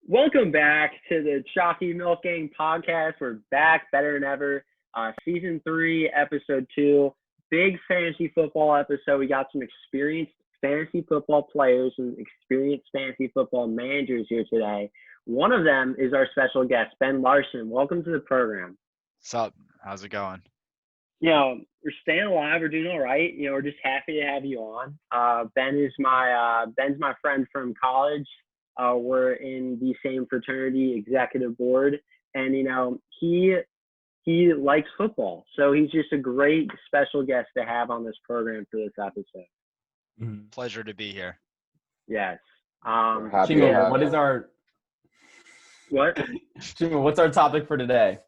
Welcome back to the Chalky Milk Gang podcast. We're back better than ever. Season 3, episode 2. Big fantasy football episode. We got some experienced fantasy football players and experienced fantasy football managers here today. One of them is our special guest, Ben Larson. Welcome to the program. What's up? How's it going? We're staying alive. We're doing all right. We're just happy to have you on. Ben's my friend from college. We're in the same fraternity executive board, and he likes football, so he's just a great special guest to have on this program for this episode. Mm-hmm. Pleasure to be here. Yes. Trumoo, what's our topic for today?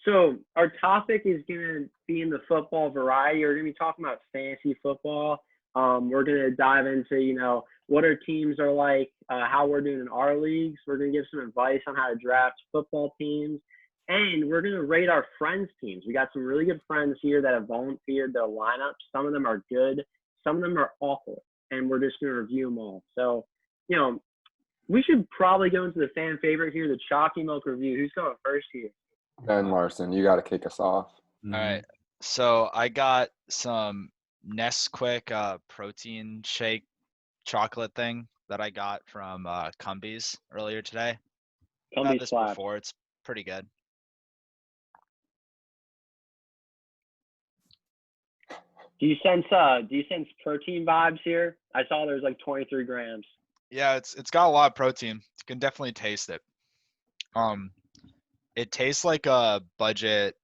So our topic is going to be in the football variety. We're going to be talking about fantasy football. We're going to dive into, what our teams are like, how we're doing in our leagues. We're going to give some advice on how to draft football teams. And we're going to rate our friends' teams. We got some really good friends here that have volunteered their lineups. Some of them are good. Some of them are awful. And we're just going to review them all. So, we should probably go into the fan favorite here, the Chalky Milk Review. Who's going first here? Ben Larson, you got to kick us off. All right. So I got some Nesquik protein shake chocolate thing that I got from Cumbies earlier today. I've had this before. It's pretty good. Do you sense protein vibes here? I saw there's like 23 grams. Yeah, it's got a lot of protein. You can definitely taste it. It tastes like a budget.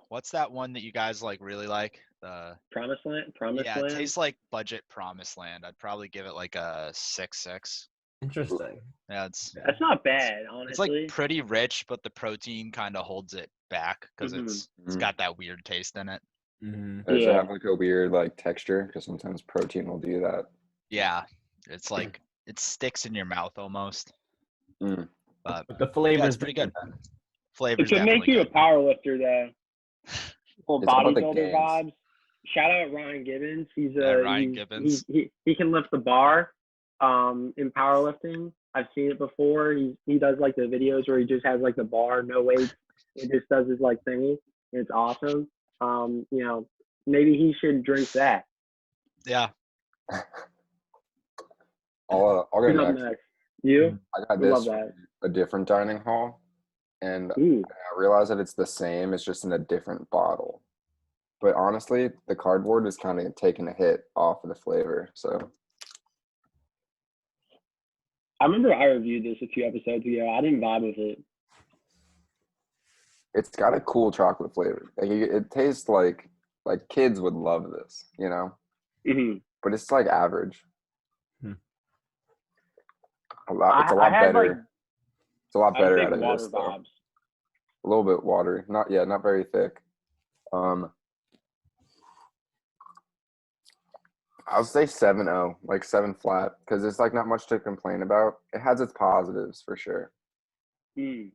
What's that one that you guys really like? The Promised Land. Yeah, it tastes like budget Promised Land. I'd probably give it like a 6.6. Interesting. Yeah, that's not bad, honestly. It's like pretty rich, but the protein kind of holds it back because it's got that weird taste in it. Does it have like a weird texture? Because sometimes protein will do that. Yeah, it's like it sticks in your mouth almost. But the flavor is pretty good. Flavor's it could make you a power lifter though. Full bodybuilder vibes. Shout out Ryan Gibbons. Gibbons. He can lift the bar in powerlifting. I've seen it before. He does the videos where he just has the bar, no weights. He just does his thingy. It's awesome. Maybe he should drink that. Yeah. I'll go next. You? I got this from a different dining hall, and I realize that it's the same. It's just in a different bottle. But honestly, the cardboard is kind of taking a hit off of the flavor. So I remember I reviewed this a few episodes ago. I didn't vibe with it. It's got a cool chocolate flavor. It tastes like kids would love this, But it's average. It's a lot better. It's a lot better out of this, though. A little bit watery. Not very thick. I'll say 7.0, 7 flat, because there's not much to complain about. It has its positives for sure. That's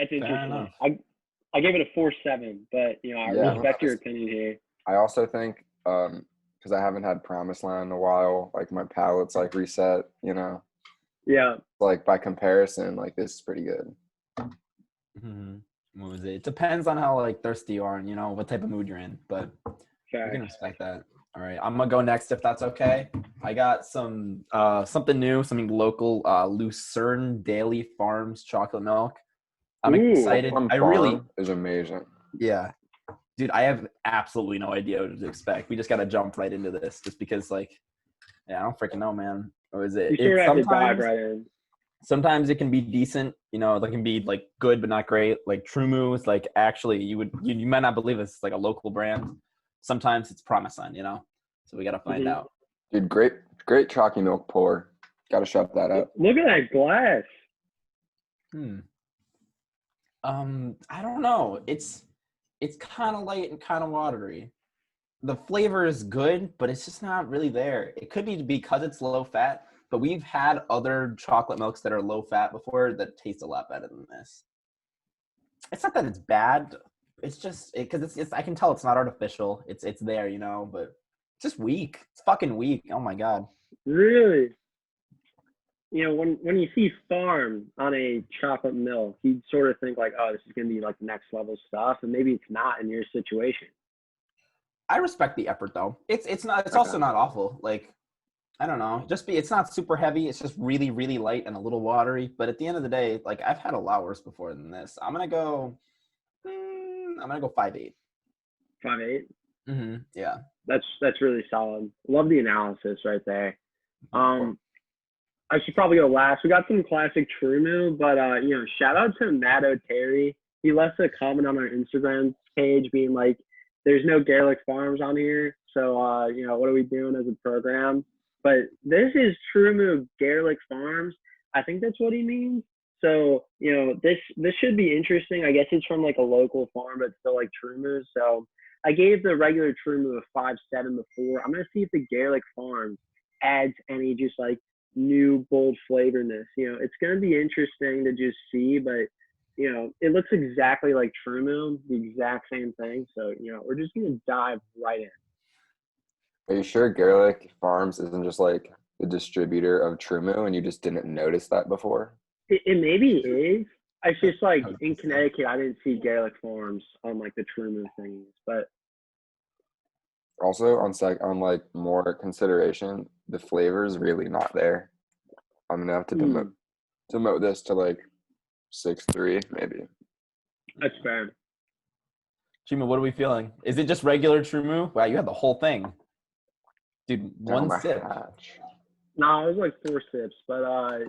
interesting. I gave it a 4.7, but I respect your opinion here. I also think because I haven't had Promised Land in a while, my palate's reset, Yeah. By comparison, this is pretty good. What was it? It depends on how thirsty you are and what type of mood you're in, but Fair. You can respect that. All right, I'm gonna go next if that's okay. I got some something new, something local. Cern Daily Farms chocolate milk. I'm excited. Is amazing. Yeah, dude, I have absolutely no idea what to expect. We just gotta jump right into this, just because I don't freaking know, man. What is it? You have to dive right in. Sometimes it can be decent, it can be good but not great. Trumoo is actually you might not believe this, it's a local brand. Sometimes it's Promised Land, so we got to find out. Dude, great chalky milk pour. Got to shut that up. Look at that glass. I don't know. It's kind of light and kind of watery. The flavor is good, but it's just not really there. It could be because it's low fat, but we've had other chocolate milks that are low fat before that taste a lot better than this. It's not that it's bad. It's just because it's I can tell it's not artificial. It's there, but it's just weak. It's fucking weak. Oh my god. Really? when you see farm on a chocolate milk, you sort of think like, oh, this is gonna be like next level stuff, and maybe it's not in your situation. I respect the effort though. It's not. It's Okay. also not awful. Like, I don't know. It's not super heavy. It's just really, really light and a little watery. But at the end of the day, like I've had a lot worse before than this. I'm gonna go 5.8. 5.8. Yeah. That's really solid. Love the analysis right there. I should probably go last. We got some classic Trumoo, but shout out to Matt O'Terry. He left a comment on our Instagram page being like, "There's no Garelick Farms on here, so what are we doing as a program?" But this is Trumoo Garelick Farms. I think that's what he means. So this should be interesting. I guess it's from like a local farm, but still like Trumoo. So I gave the regular Trumoo a 5.7 before. I'm gonna see if the Garelick Farms adds any just like new bold flavorness. It's going to be interesting to just see, but it looks exactly like Trumoo, the exact same thing. So we're just going to dive right in. Are you sure Garelick Farms isn't just like the distributor of Trumoo and you just didn't notice that before? It maybe is. It's just like in Connecticut, I didn't see Garelick Farms on like the Trumoo things, but also on like more consideration, the flavor is really not there. I'm gonna have to demote this to like 6.3 maybe. That's fair. Chima, what are we feeling? Is it just regular Trumoo? Wow, you had the whole thing, dude. One sip. No, it was like 4 sips, but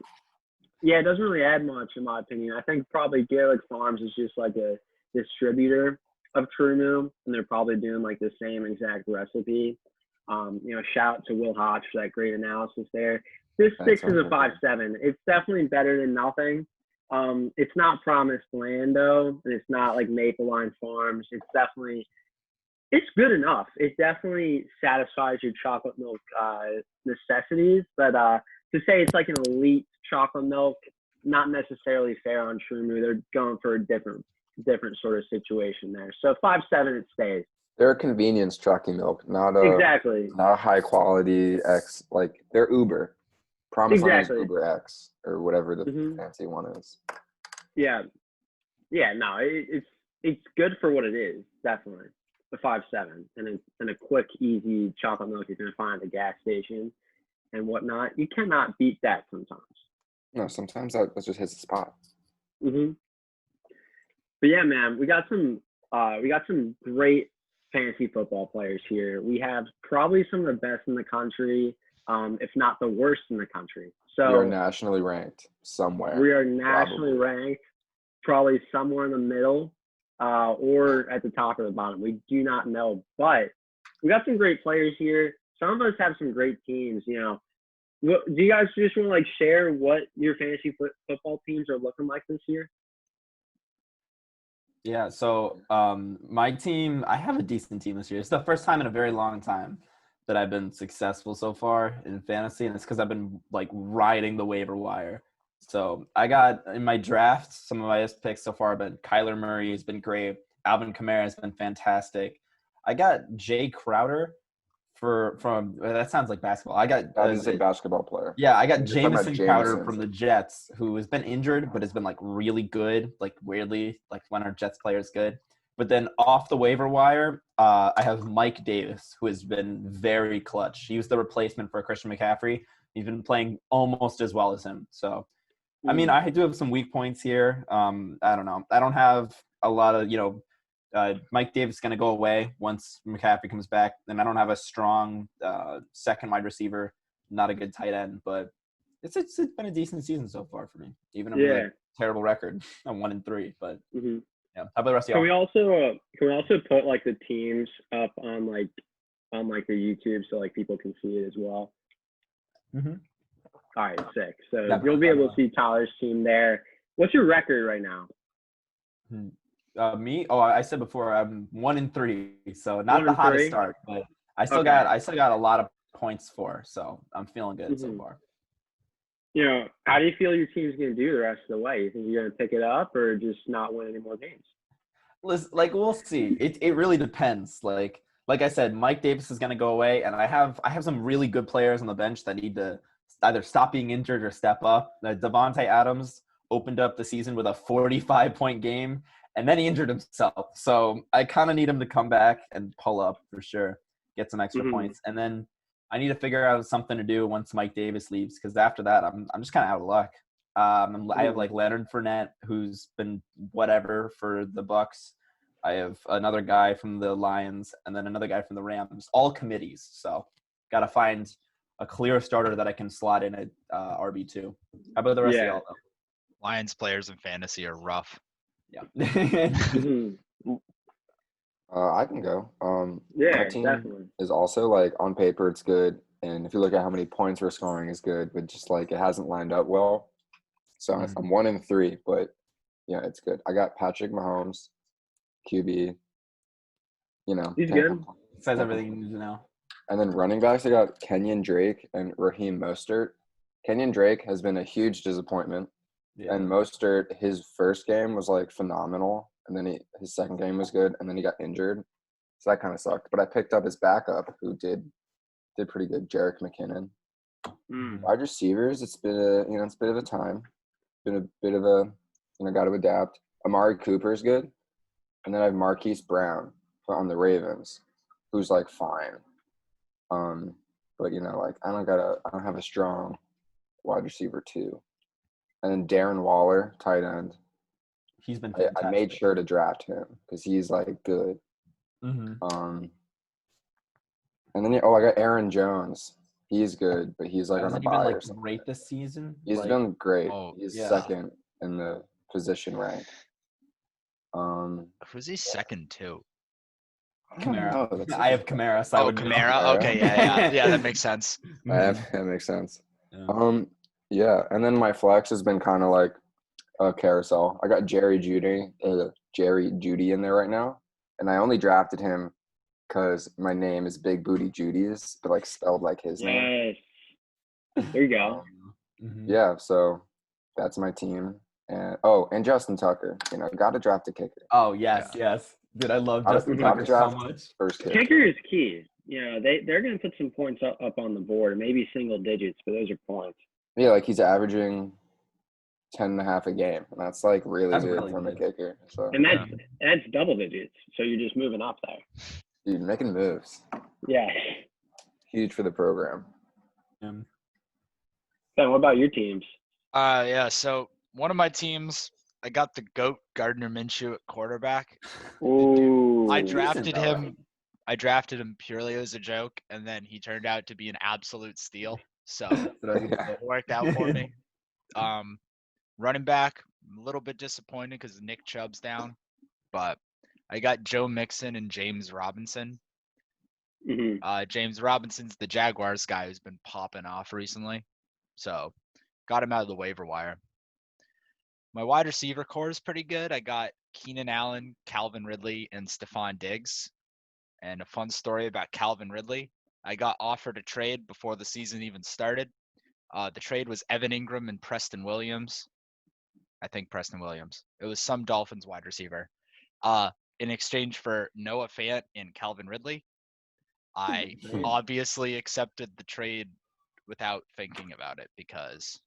it doesn't really add much in my opinion. I think probably Garelick Farms is just like a distributor of Trumoo, and they're probably doing like the same exact recipe. Shout out to Will Hodge for that great analysis there. This sticks as a 5.7. It's definitely better than nothing. It's not Promised Land though, and it's not like Maple Line Farms. It's good enough. It definitely satisfies your chocolate milk necessities, but to say it's like an elite chocolate milk, not necessarily fair on Trumoo. They're going for a different sort of situation there. So 5.7, it stays. They're a convenience chalky milk, not a high quality X. Like they're Uber. Promise Line is Uber X or whatever the fancy one is. Yeah. No, it's good for what it is. Definitely the 5.7, and a quick, easy chocolate milk you're gonna find at the gas station and whatnot. You cannot beat that sometimes. No, sometimes that just hits the spot. But yeah, man, we got some great fantasy football players here. We have probably some of the best in the country, if not the worst in the country. So we are nationally ranked somewhere. We are nationally ranked, probably somewhere in the middle, or at the top or the bottom. We do not know, but we got some great players here. Some of us have some great teams. Do you guys just want to like share what your fantasy football teams are looking like this year? Yeah, so my team, I have a decent team this year. It's the first time in a very long time that I've been successful so far in fantasy, and it's because I've been like riding the waiver wire. So I got in my draft, some of my best picks so far have been Kyler Murray has been great. Alvin Kamara has been fantastic. I got Jay Crowder from that sounds like basketball. I got that is a basketball player. Yeah, I got Jamison Crowder from the Jets, who has been injured but has been like really good, like weirdly, like when our Jets player is good. But then off the waiver wire, I have Mike Davis, who has been very clutch. He was the replacement for Christian McCaffrey. He's been playing almost as well as him. So, I mean, I do have some weak points here. I don't know. I don't have a lot of, Mike Davis is going to go away once McCaffrey comes back. And I don't have a strong second wide receiver, not a good tight end. But it's been a decent season so far for me, even with a terrible record. I'm 1-3, but yeah. How about the rest of y'all? Can we also put like the teams up on like the YouTube so like people can see it as well? All right, sick. So you'll be able to see Tyler's team there. What's your record right now? Me? Oh, I said before I'm 1-3, so not the hottest start, but I still got a lot of points so I'm feeling good so far. How do you feel your team's gonna do the rest of the way? You think you're gonna pick it up or just not win any more games? Listen, like we'll see. It really depends. Like I said, Mike Davis is gonna go away, and I have some really good players on the bench that need to either stop being injured or step up. Devontae Adams opened up the season with a 45-point game, and then he injured himself. So I kind of need him to come back and pull up for sure, get some extra points. And then I need to figure out something to do once Mike Davis leaves, because after that, I'm just kind of out of luck. I have like Leonard Fournette, who's been whatever for the Bucks. I have another guy from the Lions, and then another guy from the Rams, all committees. So got to find a clear starter that I can slot in at RB2. How about the rest of y'all, though? Lions players in fantasy are rough. Yeah. I can go. Yeah, my team definitely. is also like on paper it's good, and if you look at how many points we're scoring is good, but just like it hasn't lined up well. So I'm 1-3, but yeah, it's good. I got Patrick Mahomes, QB. You know, He's good. Says everything you need to know. And then running backs, I got Kenyon Drake and Raheem Mostert. Kenyon Drake has been a huge disappointment. Yeah. And Mostert, his first game was like phenomenal, and then his second game was good, and then he got injured, so that kind of sucked. But I picked up his backup, who did pretty good, Jerick McKinnon. Wide receivers, it's been it's a bit of a time, been a bit of a got to adapt. Amari Cooper's good, and then I have Marquise Brown on the Ravens, who's like fine, but like I don't have a strong wide receiver too. And then Darren Waller, tight end. He's been fantastic. I made sure to draft him because he's like good. Mm-hmm. And then I got Aaron Jones. He's good, but he's like on a bye. Has he been great this season? He's been great. Oh, he's second in the position rank. Who's he second to? Kamara. I have Kamara. So Kamara. Okay, yeah, that makes sense. That makes sense. Yeah, and then my flex has been kind of like a carousel. I got Jerry Jeudy in there right now, and I only drafted him because my name is Big Booty Judy's, but like spelled like his name. There you go. Yeah, so that's my team, and Justin Tucker. Got to draft a kicker. Oh yes. Dude, I love Justin Tucker so much. First kicker is key. They're going to put some points up on the board, maybe single digits, but those are points. Yeah, like he's averaging 10.5 a game, and that's like really good from a kicker. So. And that's double digits, so you're just moving up there. Dude, making moves. Yeah. Huge for the program. Ben, what about your teams? So one of my teams, I got the GOAT Gardner Minshew at quarterback. Ooh. I drafted him purely as a joke, and then he turned out to be an absolute steal. So it worked out for me. Running back, I'm a little bit disappointed because Nick Chubb's down, but I got Joe Mixon and James Robinson. James Robinson's the Jaguars guy who's been popping off recently, so got him out of the waiver wire. My wide receiver core is pretty good. I got Keenan Allen, Calvin Ridley, and Stephon Diggs. And a fun story about Calvin Ridley. I got offered a trade before the season even started. The trade was Evan Ingram and Preston Williams. I think Preston Williams. It was some Dolphins wide receiver. In exchange for Noah Fant and Calvin Ridley. I obviously accepted the trade without thinking about it because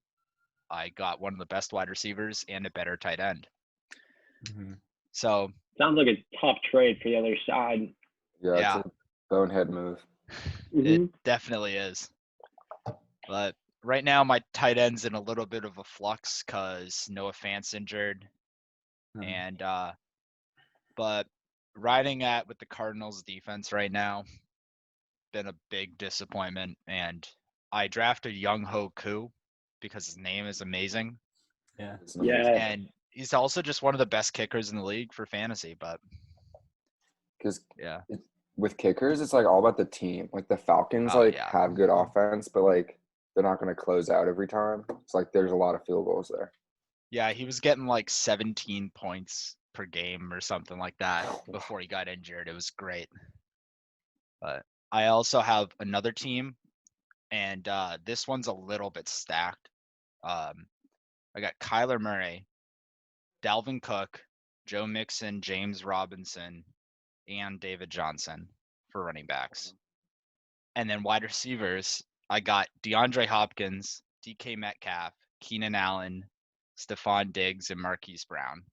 I got one of the best wide receivers and a better tight end. So sounds like a tough trade for the other side. Yeah. It's a bonehead move. It definitely is. But right now my tight end's in a little bit of a flux because Noah Fant's injured. And but riding with the Cardinals defense right now, been a big disappointment. And I drafted Young Ho Koo because his name is amazing. Yeah. And he's also just one of the best kickers in the league for fantasy, but because with kickers, it's like all about the team. Like the Falcons have good offense, but like they're not going to close out every time. It's like there's a lot of field goals there. Yeah, he was getting like 17 points per game or something like that before he got injured. It was great. But I also have another team, and this one's a little bit stacked. I got Kyler Murray, Dalvin Cook, Joe Mixon, James Robinson, and David Johnson for running backs. And then wide receivers, I got DeAndre Hopkins, DK Metcalf, Keenan Allen, Stephon Diggs, and Marquise Brown.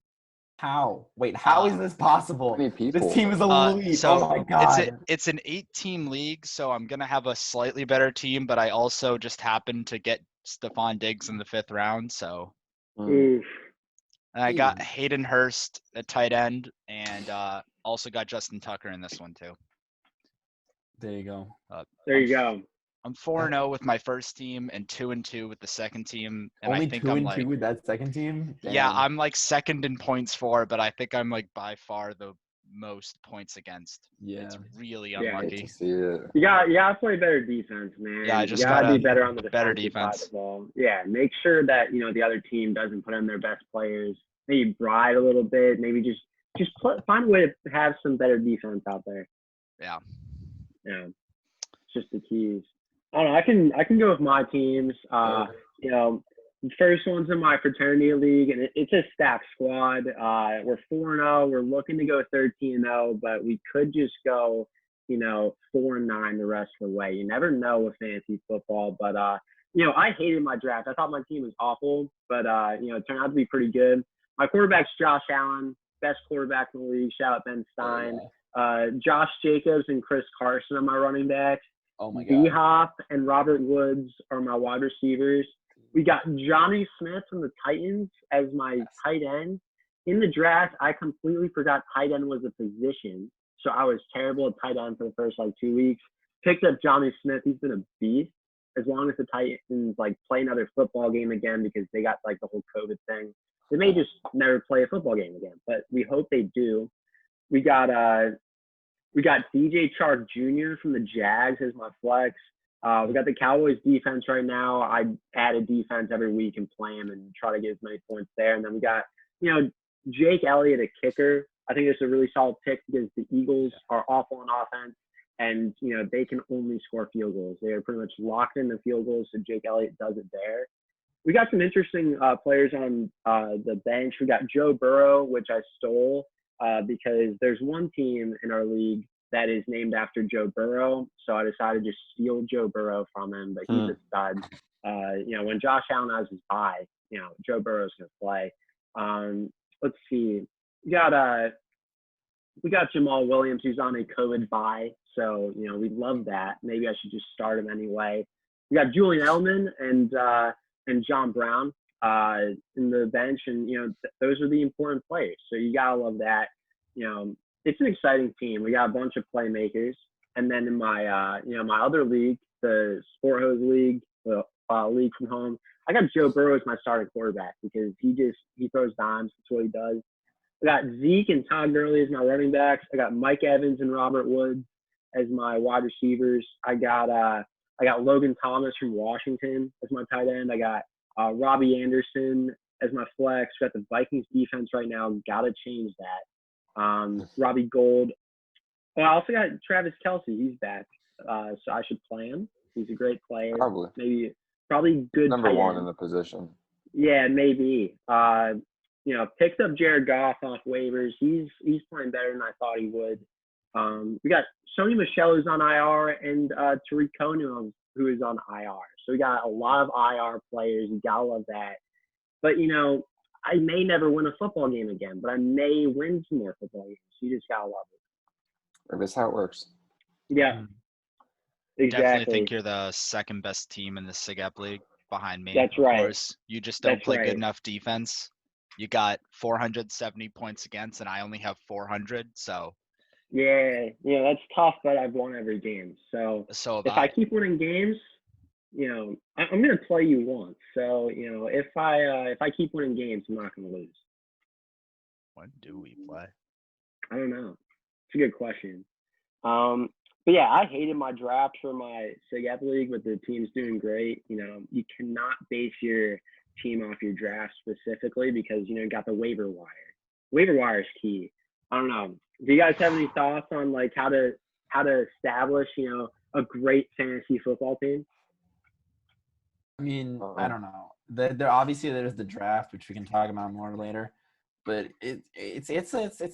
How? Wait, how is this possible? Many people. This team is elite. So oh my god. it's an 8-team league, so I'm gonna have a slightly better team, but I also just happened to get Stephon Diggs in the 5th round, so. Oof. And I got Hayden Hurst at tight end, and also got Justin Tucker in this one too. There you go. There you go. I'm 4-0 with my first team and 2-2 with the second team, and Only I think 2 I'm and like 2 with that second team. yeah, Damn. I'm like second in points for, but I think I'm like by far the most points against. Yeah. It's really Yeah. Hate unlucky. to see it. You gotta play better defense, man. Yeah, I just you gotta gotta be better on the better defensive side of defense. the ball. Yeah, make sure that the other team doesn't put in their best players. Maybe bribe a little bit. Maybe just find a way to have some better defense out there. Yeah. Yeah, it's just the keys. I don't know. I can go with my teams. The first one's in my fraternity league, and it's a stacked squad. We're 4-0. We're looking to go 13-0, but we could just go 4-9 the rest of the way. You never know with fantasy football, but I hated my draft. I thought my team was awful, but it turned out to be pretty good. My quarterback's Josh Allen, best quarterback in the league. Shout out Ben Stein. Josh Jacobs and Chris Carson are my running backs. Oh my god. D-Hop and Robert Woods are my wide receivers. We got Johnny Smith from the Titans as my tight end. In the draft, I completely forgot tight end was a position, so I was terrible at tight end for the first 2 weeks. Picked up Johnny Smith. He's been a beast. As long as the Titans play another football game again, because they got the whole COVID thing. They may just never play a football game again, but we hope they do. We got DJ Chark Jr. from the Jags as my flex. We got the Cowboys defense right now. I add a defense every week and play them and try to get as many points there. And then we got, Jake Elliott, a kicker. I think it's a really solid pick because the Eagles are awful on offense, and, they can only score field goals. They are pretty much locked in the field goals, so Jake Elliott does it there. We got some interesting players on the bench. We got Joe Burrow, which I stole because there's one team in our league that is named after Joe Burrow. So I decided to steal Joe Burrow from him, but he's a stud. When Josh Allen has his bye, Joe Burrow's going to play. Let's see. We got Jamal Williams, who's on a COVID bye. So, we love that. Maybe I should just start him anyway. We got Julian Edelman and John Brown in the bench. And, those are the important players. So you got to love that. It's an exciting team. We got a bunch of playmakers. And then in my, my other league, the Sport Hose League, the league from home, I got Joe Burrow as my starting quarterback because he throws dimes. That's what he does. I got Zeke and Todd Gurley as my running backs. I got Mike Evans and Robert Woods as my wide receivers. I got Logan Thomas from Washington as my tight end. I got Robbie Anderson as my flex. Got the Vikings defense right now. Got to change that. Robbie Gould. Well, I also got Travis Kelce. He's back, so I should play him. He's a great player. Probably good. Number one in the position. Yeah, maybe. Picked up Jared Goff off waivers. He's playing better than I thought he would. We got Sony Michel, who's on IR, and Tariq Cohen, who is on IR. So we got a lot of IR players. You gotta love that. But I may never win a football game again, but I may win some more football games. You just gotta love it. That's how it works. Yeah. Exactly. Definitely think you're the second best team in the SIGEP league behind me. That's right. Of course, you just don't play good enough defense. You got 470 points against, and I only have 400. So. Yeah, that's tough, but I've won every game. So if I keep winning games, I'm gonna play you once. So if I keep winning games, I'm not gonna lose. When do we play? I don't know. It's a good question. But yeah, I hated my draft for my SIGEP league, but the team's doing great. You cannot base your team off your draft specifically because you got the waiver wire. Waiver wire is key. I don't know. Do you guys have any thoughts on how to establish a great fantasy football team? I mean, I don't know. There obviously there's the draft, which we can talk about more later, but it's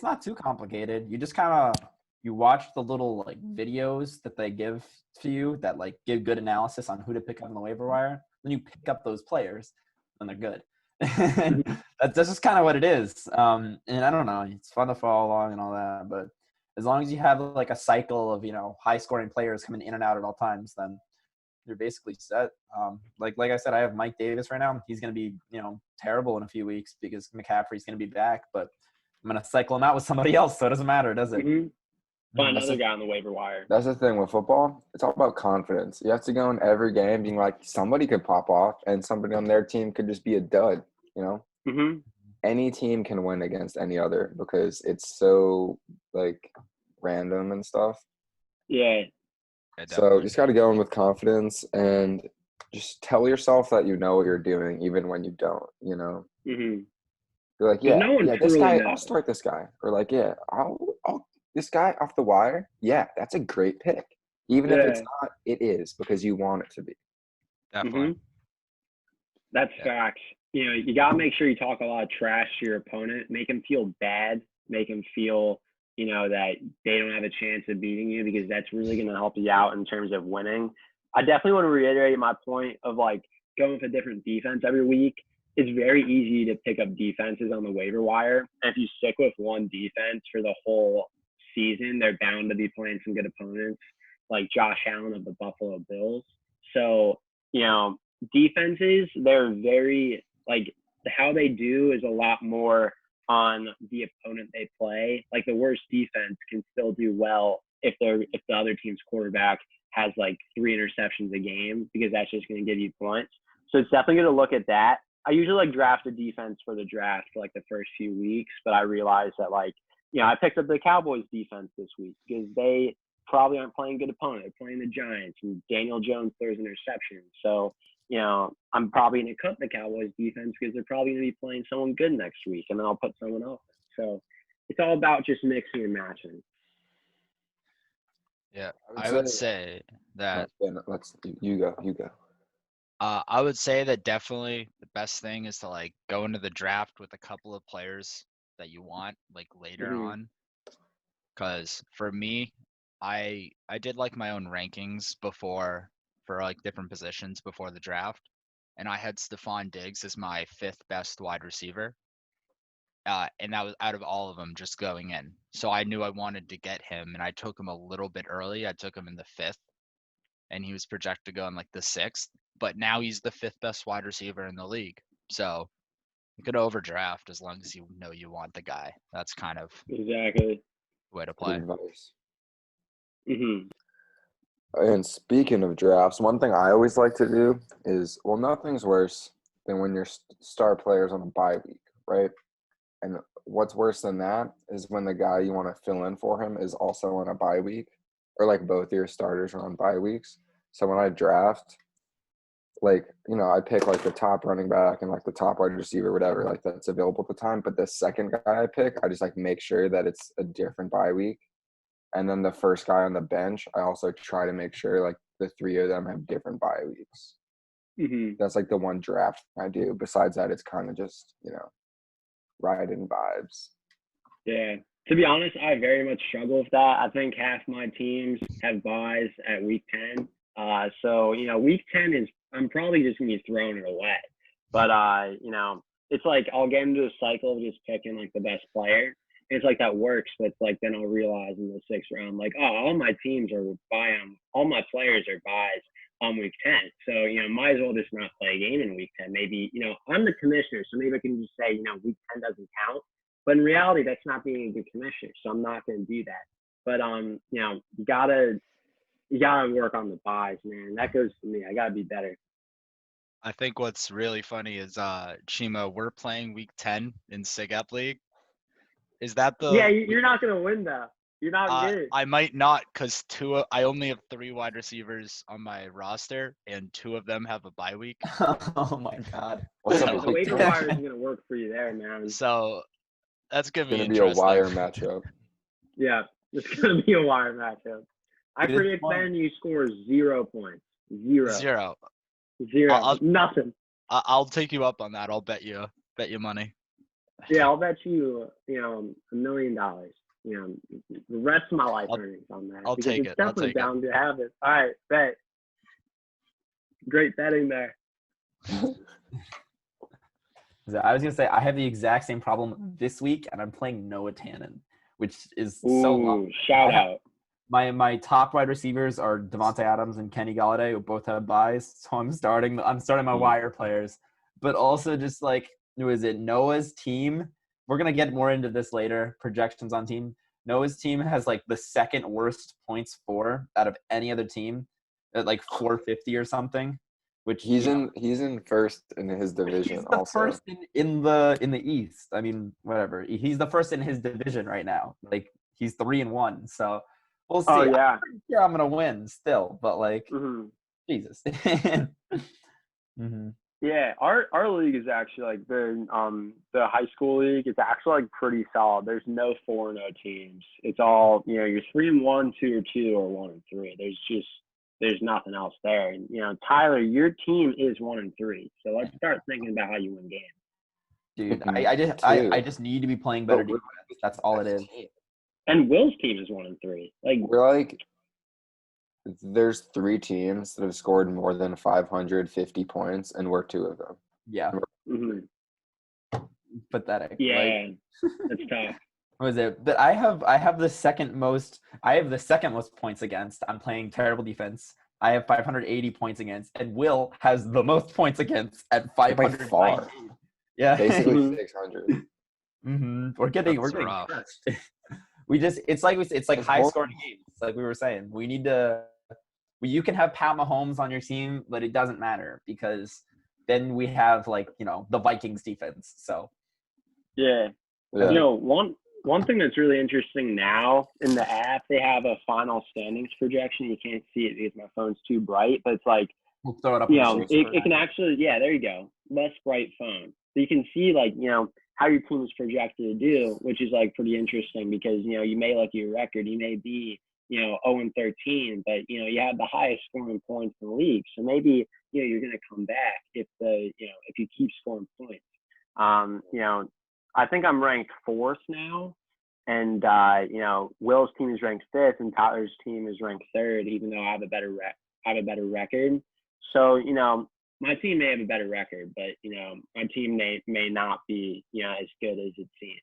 not too complicated. You just kind of you watch the little like videos that they give to you that like give good analysis on who to pick up on the waiver wire. Then you pick up those players, and they're good. And that's just kind of what it is. And I don't know, it's fun to follow along and all that, but as long as you have like a cycle of high scoring players coming in and out at all times, then you're basically set. Like I said, I have Mike Davis right now. He's going to be terrible in a few weeks because McCaffrey's going to be back, but I'm going to cycle him out with somebody else, so it doesn't matter, does it? Mm-hmm. Find another guy on the waiver wire. That's the thing with football. It's all about confidence. You have to go in every game being like, somebody could pop off and somebody on their team could just be a dud, Mm-hmm. Any team can win against any other because it's so, like, random and stuff. Yeah. So you just got to go in with confidence and just tell yourself that you know what you're doing even when you don't, Mm-hmm. You're like, this guy, I'll start this guy. Or like, I'll this guy off the wire, that's a great pick. Even if it's not, it is because you want it to be. Definitely. Mm-hmm. That's facts. You got to make sure you talk a lot of trash to your opponent, make them feel bad, make them feel, that they don't have a chance of beating you, because that's really going to help you out in terms of winning. I definitely want to reiterate my point of like going with a different defense every week. It's very easy to pick up defenses on the waiver wire. And if you stick with one defense for the whole season, they're bound to be playing some good opponents, like Josh Allen of the Buffalo Bills. So, defenses, they're very, like, how they do is a lot more on the opponent they play. Like, the worst defense can still do well if the other team's quarterback has like 3 interceptions a game, because that's just going to give you points. So it's definitely going to look at that. I usually like draft a defense for the draft for like the first few weeks, but I realized that I picked up the Cowboys defense this week because they probably aren't playing good opponent. They're playing the Giants, and Daniel Jones throws interceptions. So, I'm probably going to cut the Cowboys defense because they're probably going to be playing someone good next week, and then I'll put someone else in. So it's all about just mixing and matching. Yeah, I would say that. You go. I would say that definitely the best thing is to like go into the draft with a couple of players that you want like later on. Because for me, I did like my own rankings before for like different positions before the draft, and I had Stephon Diggs as my 5th best wide receiver. And that was out of all of them just going in. So I knew I wanted to get him, and I took him a little bit early. I took him in the 5th, and he was projected to go in like the 6th. But now he's the 5th best wide receiver in the league. So you could overdraft as long as you know you want the guy. That's kind of exactly the way to play. Good advice. Mm-hmm. And speaking of drafts, one thing I always like to do is, nothing's worse than when your star player's on a bye week, right? And what's worse than that is when the guy you want to fill in for him is also on a bye week, or like both your starters are on bye weeks. So when I draft, I pick like the top running back and like the top wide receiver, whatever, like that's available at the time. But the second guy I pick, I just like make sure that it's a different bye week. And then the first guy on the bench, I also try to make sure like the 3 of them have different bye weeks. Mm-hmm. That's like the one draft I do. Besides that, it's kind of just, riding vibes. Yeah. To be honest, I very much struggle with that. I think half my teams have buys at week 10. So, week 10 is, I'm probably just going to be throwing it away. But, it's like I'll get into a cycle of just picking like the best player. And it's like that works, but it's like then I'll realize in the 6th round, like, all my teams are all my players are buys on week 10. So, might as well just not play a game in week 10. Maybe, I'm the commissioner, so maybe I can just say, week 10 doesn't count. But in reality, that's not being a good commissioner, so I'm not going to do that. But you gotta work on the buys, man. That goes to me. I gotta be better. I think what's really funny is Chima, we're playing week 10 in SIGEP League. Is that the? Yeah, you're not going to win though. You're not good. I might not, because I only have 3 wide receivers on my roster, and 2 of them have a bye week. Oh my God! The waiver wire is going to work for you there, man. So that's going to be interesting. It's going to be a wire matchup. Yeah, it's going to be a wire matchup. I predict Ben, you score 0 points. Zero. Nothing. I'll take you up on that. I'll bet you money. Yeah, I'll bet you, $1 million. the rest of my life I'll- earnings on that. I'll because take it's it. I'll definitely take it. down to have it. All right, bet. Great betting there. I was gonna say I have the exact same problem this week, and I'm playing Noah Tannen, which is so long. Shout out. My top wide receivers are Devontae Adams and Kenny Galladay, who both have buys. So I'm starting my wire players, but also just like who is it? Noah's team. We're gonna get more into this later. Projections on team. Noah's team has like the second worst points for out of any other team, at like 450 or something. Which he's in first in his division. He's the also first in the East. I mean, whatever. He's the first in his division right now. Like he's 3-1. So we'll see. Oh yeah. I'm pretty sure I'm gonna win still, but like Jesus. Yeah, our league is actually like the high school league. It's actually like pretty solid. There's no 4-0 teams. It's all you're 3-1, 2-2, or 1-3. There's nothing else there. And Tyler, your team is 1-3. So let's start thinking about how you win games. Dude, I just need to be playing better defense. That's all it is. And Will's team is 1-3. Like we're like, there's 3 teams that have scored more than 550 points, and we're 2 of them. Yeah. Pathetic. Yeah, that's tough. What was it? But I have the second most points against. I'm playing terrible defense. I have 580 points against, and Will has the most points against at 500. Far. Yeah, basically 600. We're getting rough. crushed. It's like high scoring games. Like we were saying, we need to. You can have Pat Mahomes on your team, but it doesn't matter because then we have the Vikings defense. So yeah. One thing that's really interesting now in the app, they have a final standings projection. You can't see it because my phone's too bright, but it's like, we'll throw it up. It can actually, there you go, less bright phone. So you can see how your team is projected to do, which is like pretty interesting because, you may look at your record, you may be, 0-13, but, you have the highest scoring points in the league. So maybe, you're going to come back if you keep scoring points. I think I'm ranked 4th now, and Will's team is ranked 5th, and Tyler's team is ranked 3rd, even though I have a better record. So my team may have a better record, but my team may not be as good as it seems.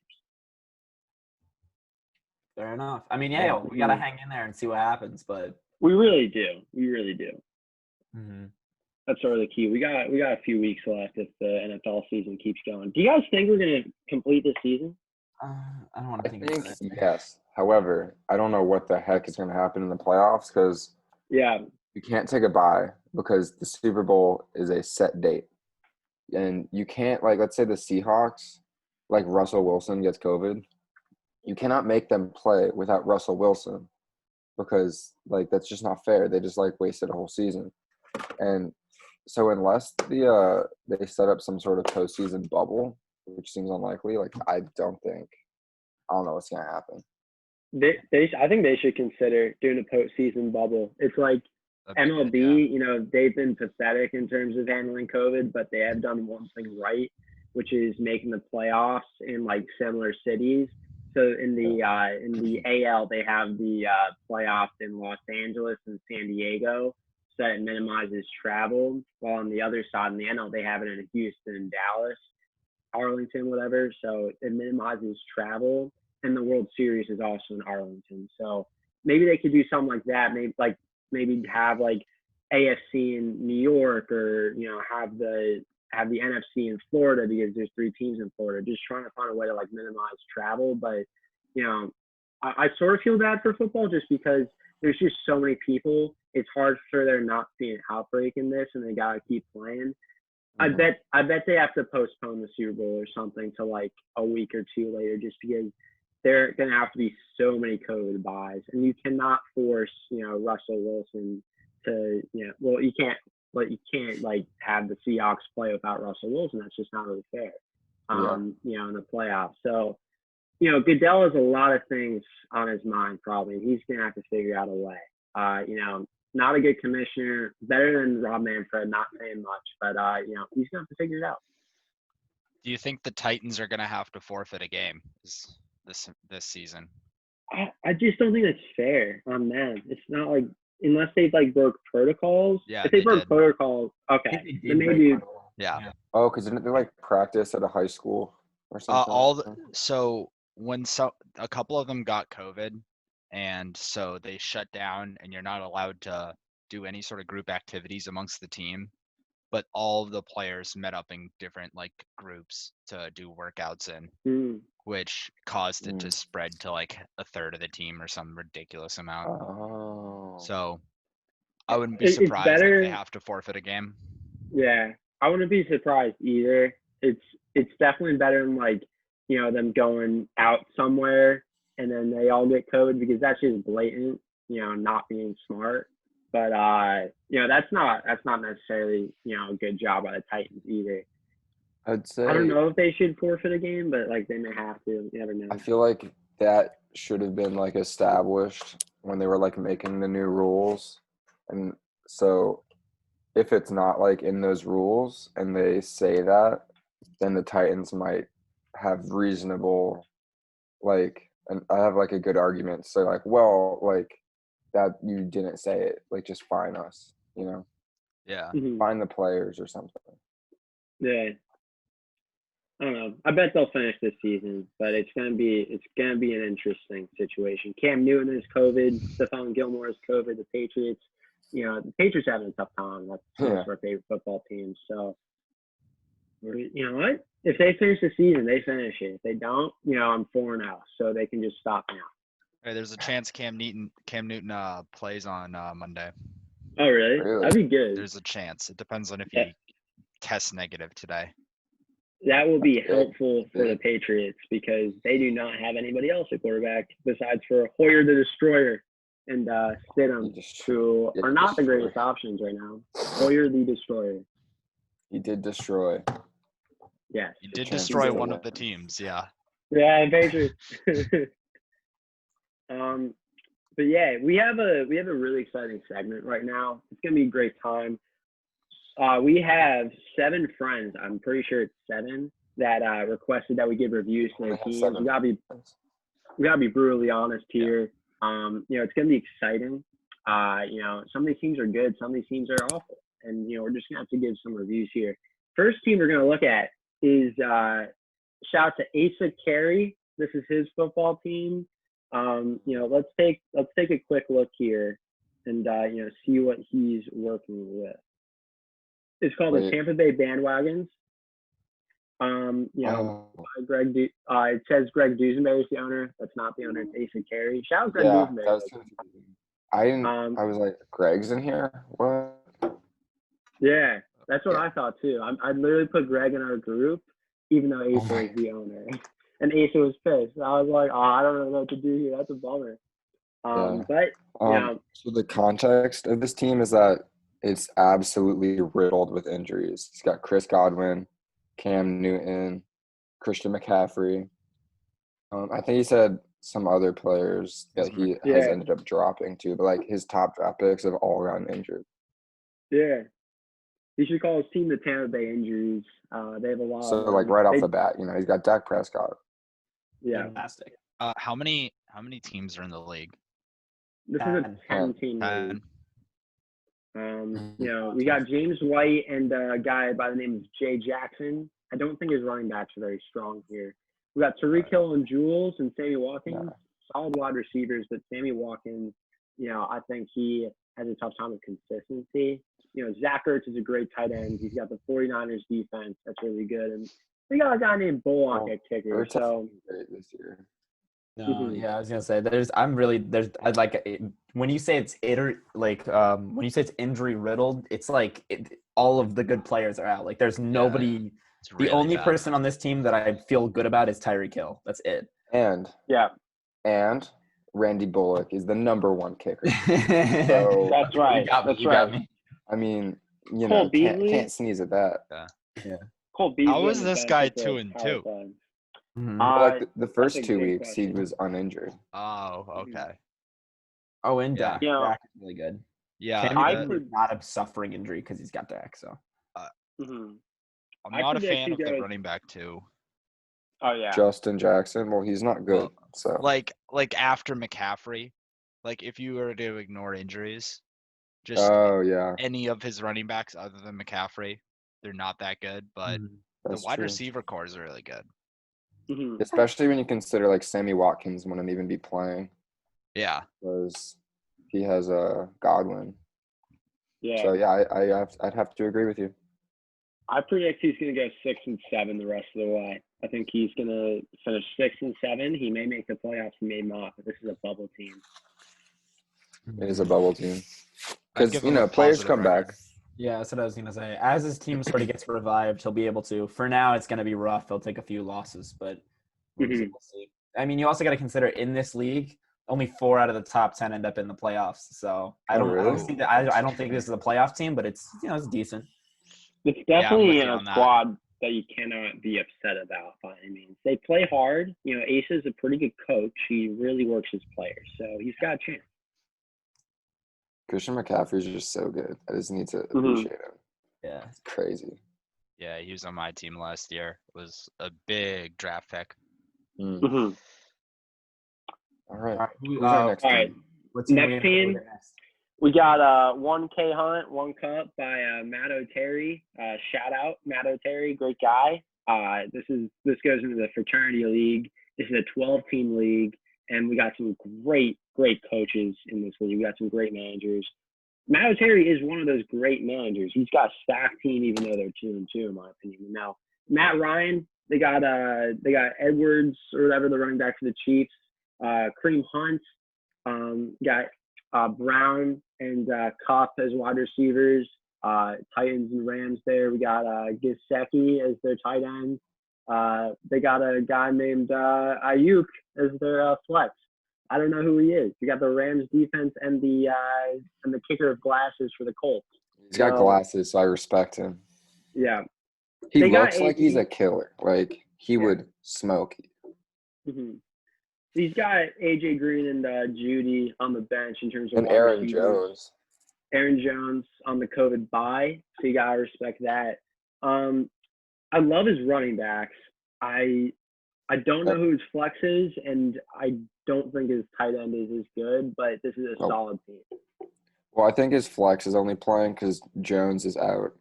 Fair enough. I mean, we gotta hang in there and see what happens, but we really do. Mm-hmm. That's sort of the key. We got a few weeks left if the NFL season keeps going. Do you guys think we're going to complete this season? I don't want to think about it. Yes. However, I don't know what the heck is going to happen in the playoffs because you can't take a bye because the Super Bowl is a set date. And you can't, let's say the Seahawks, Russell Wilson gets COVID. You cannot make them play without Russell Wilson because, that's just not fair. They just, wasted a whole season. And so unless they set up some sort of postseason bubble, which seems unlikely, I don't know what's gonna happen. I think they should consider doing a postseason bubble. It's like MLB, they've been pathetic in terms of handling COVID, but they have done one thing right, which is making the playoffs in similar cities. So in the AL, they have the playoffs in Los Angeles and San Diego. So it minimizes travel, while on the other side in the NL, they have it in Houston and Dallas, Arlington, whatever. So it minimizes travel, and the World Series is also in Arlington. So maybe they could do something like that. Maybe have AFC in New York, or have the NFC in Florida because there's 3 teams in Florida. Just trying to find a way to minimize travel, but I sort of feel bad for football just because there's just so many people. It's hard for there not to be an outbreak in this, and they gotta keep playing. Mm-hmm. I bet they have to postpone the Super Bowl or something to a week or 2 later, just because there are gonna have to be so many COVID buys, and you cannot force Russell Wilson to you can't have the Seahawks play without Russell Wilson. That's just not really fair. In the playoffs. So Goodell has a lot of things on his mind probably. He's gonna have to figure out a way. Not a good commissioner, better than Rob Manfred, not paying much, but he's gonna have to figure it out. Do you think the Titans are gonna have to forfeit a game this season? I just don't think that's fair on them. It's not like unless they've like broke protocols. Yeah, if they broke did. protocols, I okay, think they then did break maybe. protocol. Yeah. Oh, because didn't they like practice at a high school or something? So when a couple of them got COVID, and so they shut down, and you're not allowed to do any sort of group activities amongst the team. But all of the players met up in different like groups to do workouts in, which caused it to spread to like a third of the team or some ridiculous amount. Oh. So I wouldn't be surprised if they have to forfeit a game. Yeah, I wouldn't be surprised either. It's definitely better than like, them going out somewhere and then they all get COVID, because that's just blatant, not being smart. But that's not necessarily, a good job by the Titans either. I'd say I don't know if they should forfeit a game, but like they may have to. You never know. I feel like that should have been like established when they were like making the new rules. And so if it's not like in those rules and they say that, then the Titans might have reasonable and I have like a good argument to say like, well, like that you didn't say it, like just fine us, Yeah. Fine the players or something. Yeah. I don't know. I bet they'll finish this season, but it's gonna be an interesting situation. Cam Newton is COVID. Stephon Gilmore is COVID. The Patriots, the Patriots having a tough time. That's one of our favorite football teams. So, you know what? If they finish the season, they finish it. If they don't, I'm 4-0, so they can just stop now. Hey, there's a chance Cam Newton plays on Monday. Oh, really? That'd be good. There's a chance. It depends on if he tests negative today. That will be helpful for the Patriots because they do not have anybody else at quarterback besides for Hoyer the Destroyer and Stidham, who are not the greatest options right now. Hoyer the Destroyer. He did destroy. Yes. He did destroy one of the teams, yeah. Yeah, Patriots. But yeah, we have a really exciting segment right now. It's gonna be a great time. We have 7 friends. I'm pretty sure it's 7 that requested that we give reviews to their teams. We gotta be brutally honest here. It's gonna be exciting. Some of these teams are good, some of these teams are awful, and we're just gonna have to give some reviews here. First team we're gonna look at is shout out to Asa Carey. This is his football team. Let's take a quick look here and see what he's working with. It's called the Tampa Bay Bandwagons. Greg. It says Greg Dusenberry is the owner. That's not the owner. It's Asa Carey. Shout out Greg Dusenberry. I was like, Greg's in here? What? Yeah, that's what I thought too. I literally put Greg in our group, even though Asa is the owner. And Asa was pissed. I was like, I don't know what to do here. That's a bummer. So the context of this team is that it's absolutely riddled with injuries. It's got Chris Godwin, Cam Newton, Christian McCaffrey. I think he said some other players that he has ended up dropping too, but like his top draft picks have all gotten injured. Yeah. He should call his team the Tampa Bay Injuries. They have a lot. So like right off the bat, he's got Dak Prescott. Yeah. Fantastic. How many teams are in the league? This is a 10-team league. We got James White and a guy by the name of Jay Jackson. I don't think his running backs are very strong here. We got Tyreek Hill and Jules and Sammy Watkins. Solid wide receivers, but Sammy Watkins, I think he has a tough time with consistency. Zach Ertz is a great tight end. He's got the 49ers defense. That's really good. And we got a guy named Bullock at kicker. So great this year. No, yeah, I was gonna say when you say it's when you say it's injury riddled, it's like all of the good players are out. Like there's nobody. Really the only person on this team that I feel good about is Tyreek Hill. That's it. And Randy Bullock is the number 1 kicker. So, that's right. You got me. I mean, can't sneeze at that. Yeah. Cole Beasley. How is this guy 2-2? Mm-hmm. Like the first 2 weeks, he was uninjured. Oh, okay. Oh, and Dak. Dak is really good. Yeah, Cam is not a suffering injury because he's got Dak. So. I'm not a fan of the running back too. Oh yeah. Justin Jackson. Well, he's not good. Well, So like after McCaffrey, like if you were to ignore injuries, just oh yeah, any of his running backs other than McCaffrey, they're not that good. But the that's wide true. receiver core is really good. Mhm. Especially when you consider like Sammy Watkins wouldn't even be playing Yeah. because he has a Godwin. Yeah. So yeah, I'd have to agree with you. I predict he's going to go 6-7 the rest of the way. I think he's going to finish 6-7. He may make the playoffs. He may not. But this is a bubble team. It is a bubble team I'd because give you him a know players positive come record. back. Yeah, that's what I was gonna say. As his team sort of gets revived, he'll be able to. For now, it's gonna be rough. He'll take a few losses, but we'll see. I mean, you also got to consider in this league, only 4 out of the top 10 end up in the playoffs. So I don't see that. I don't think this is a playoff team, but it's it's decent. It's Yeah, I'm definitely with you a on that. squad that you cannot be upset about by any means. They play hard. You know, Ace is a pretty good coach. He really works his players, so he's got a chance. Christian McCaffrey is just so good. I just need to appreciate him. Yeah. It's crazy. Yeah, he was on my team last year. It was a big draft pick. Mm-hmm. All right. Who's All our next team? Next team, we got 1K Hunt, 1 Cup by Matt O'Terry. Shout out Matt O'Terry, great guy. This goes into the fraternity league. This is a 12-team league, and we got some great coaches in this league. We got some great managers. Matt O'Terry is one of those great managers. He's got a stacked team, even though they're 2-2, in my opinion. Now, Matt Ryan, they got Edwards or whatever, the running back for the Chiefs. Kareem Hunt, got Brown and Cup as wide receivers. Titans and Rams there. We got Gesicki as their tight end. They got a guy named Ayuk as their flex. I don't know who he is. We got the Rams defense and the kicker of glasses for the Colts. He's got glasses, so I respect him. Yeah. He looks like he's a killer. Like he would smoke. Mm-hmm. He's got AJ Green and Judy on the bench in terms of and Aaron Jones. Aaron Jones on the COVID bye, so you gotta respect that. I love his running backs. I don't know who his flex is, and I don't think his tight end is as good, but this is a solid team. Well, I think his flex is only playing because Jones is out.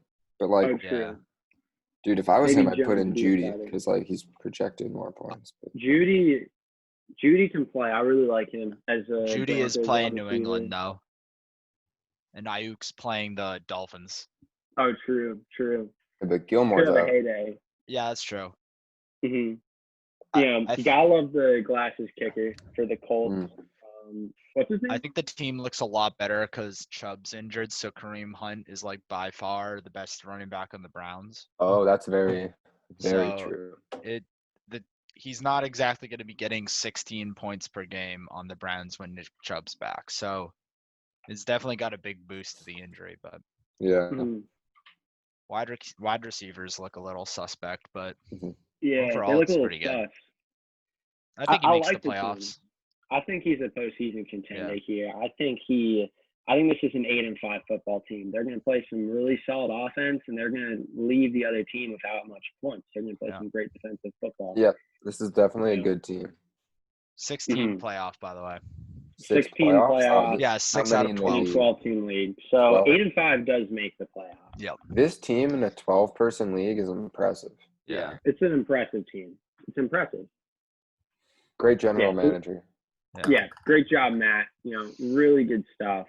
But, like, dude, if I was him, I'd put in Judy because, like, he's projected more points. But. Judy can play. I really like him as a Judy is playing New England now. And Ayuk's playing the Dolphins. Oh, true. But Gilmore's out. Heyday. Yeah, that's true. Mm-hmm. Yeah, you gotta love the glasses kicker for the Colts. What's his name? I think the team looks a lot better because Chubb's injured, so Kareem Hunt is like by far the best running back on the Browns. Oh, that's very true. He's not exactly going to be getting 16 points per game on the Browns when Nick Chubb's back, so it's definitely got a big boost to the injury. But yeah, wide receivers look a little suspect, but yeah, overall it's pretty good. I think he makes the playoffs. I think he's a postseason contender here. I think this is an 8-5 football team. They're going to play some really solid offense, and they're going to leave the other team without much points. They're going to play some great defensive football. Yeah, this is definitely a good team. 16 playoff, by the way. 16 playoffs. Yeah, 6 out of 12. 12-team league. So 8-5 does make the playoffs. Yep. This team in a 12-person league is impressive. Yeah. It's an impressive team. It's impressive. Great general manager. Yeah, great job, Matt. Really good stuff.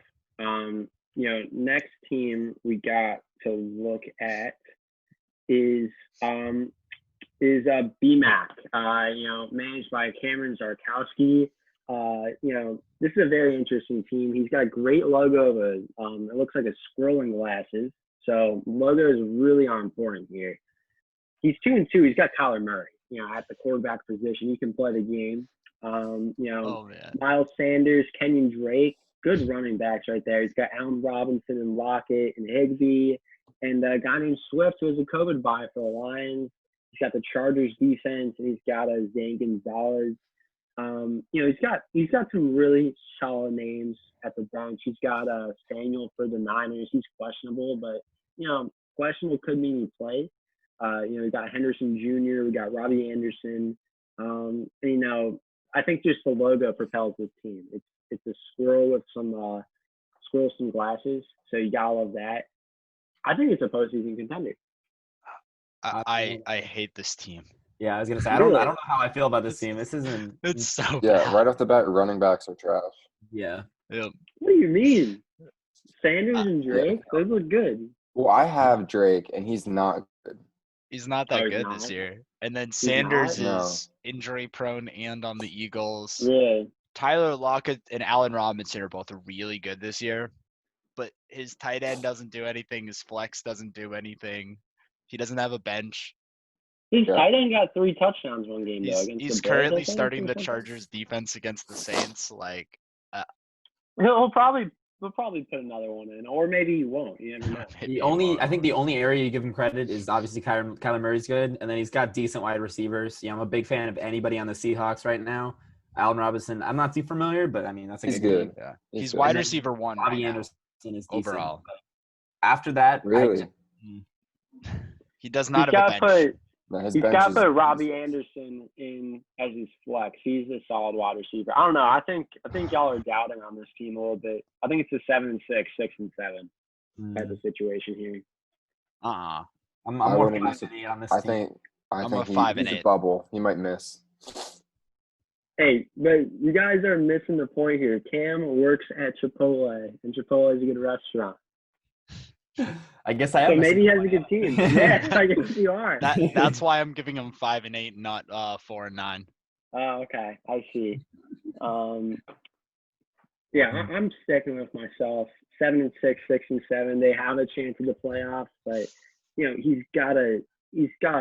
Next team we got to look at is BMAC. Managed by Cameron Zarkowski. This is a very interesting team. He's got a great logo of it looks like a squirrel in glasses. So logo is really important here. He's 2-2. He's got Kyler Murray. At the quarterback position, he can play the game. Miles Sanders, Kenyon Drake, good running backs right there. He's got Allen Robinson and Lockett and Higbee, and a guy named Swift who was a COVID bye for the Lions. He's got the Chargers defense, and he's got a Zane Gonzalez. He's got some really solid names at the bench. He's got Spaniel for the Niners. He's questionable, but questionable could mean he plays. We got Henderson Jr., we got Robbie Anderson. And, I think just the logo propels this team. It's a squirrel with some glasses, so you gotta love that. I think it's a postseason contender. I hate this team. Yeah, I was gonna say I don't know how I feel about this team. This isn't. It's so Yeah, bad. right off the bat, running backs are trash. Yeah. Yep. What do you mean? Sanders and Drake, those look good. Well, I have Drake, and he's not good. He's not that good this year. And then Sanders is injury prone and on the Eagles. Yeah. Tyler Lockett and Allen Robinson are both really good this year, but his tight end doesn't do anything. His flex doesn't do anything. He doesn't have a bench. His tight end got 3 touchdowns one game, though. He's currently starting the Chargers defense against the Saints. He'll probably put another one in, or maybe he won't. You never know. I think the only area you give him credit is obviously Kyler Murray's good, and then he's got decent wide receivers. I'm a big fan of anybody on the Seahawks right now. Allen Robinson, I'm not too familiar, but I mean that's a good. Yeah, he's wide receiver 1 Bobby right Anderson now, is decent. overall. After that, really, he does not have a bench. He's got to put Robbie Anderson in as his flex. He's a solid wide receiver. I don't know. I think y'all are doubting on this team a little bit. I think it's a 7-6, 6-7 type of situation here. I'm more 5-8 on this team. I I'm think a 5 and he's 8. a bubble. He might miss. Hey, but you guys are missing the point here. Cam works at Chipotle, and Chipotle is a good restaurant. I guess I am. So maybe he has a good team. Yeah, I guess you are. That's why I'm giving him 5 and 8, not 4 and 9. Oh, okay. I see. Yeah, I'm sticking with myself. 7-6, 6-7. They have a chance of the playoffs, but he's gotta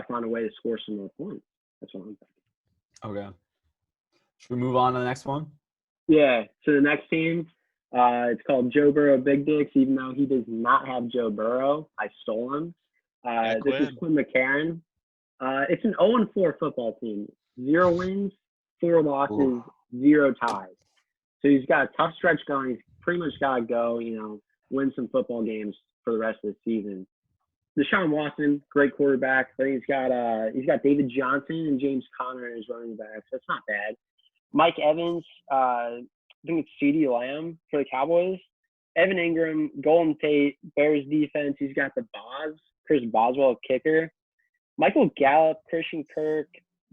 find a way to score some more points. That's what I'm thinking. Okay. Should we move on to the next one? Yeah. So the next team, it's called Joe Burrow Big Dicks, even though he does not have Joe Burrow. I stole him. This is Quinn McCarron. It's an 0-4 football team. 0 wins, 4 losses, 0 ties. So he's got a tough stretch going. He's pretty much got to go, win some football games for the rest of the season. Deshaun Watson, great quarterback. I think he's got David Johnson and James Conner as running backs. That's not bad. Mike Evans, I think it's CeeDee Lamb for the Cowboys. Evan Ingram, Golden Tate, Bears defense. He's got the Chris Boswell kicker. Michael Gallup, Christian Kirk,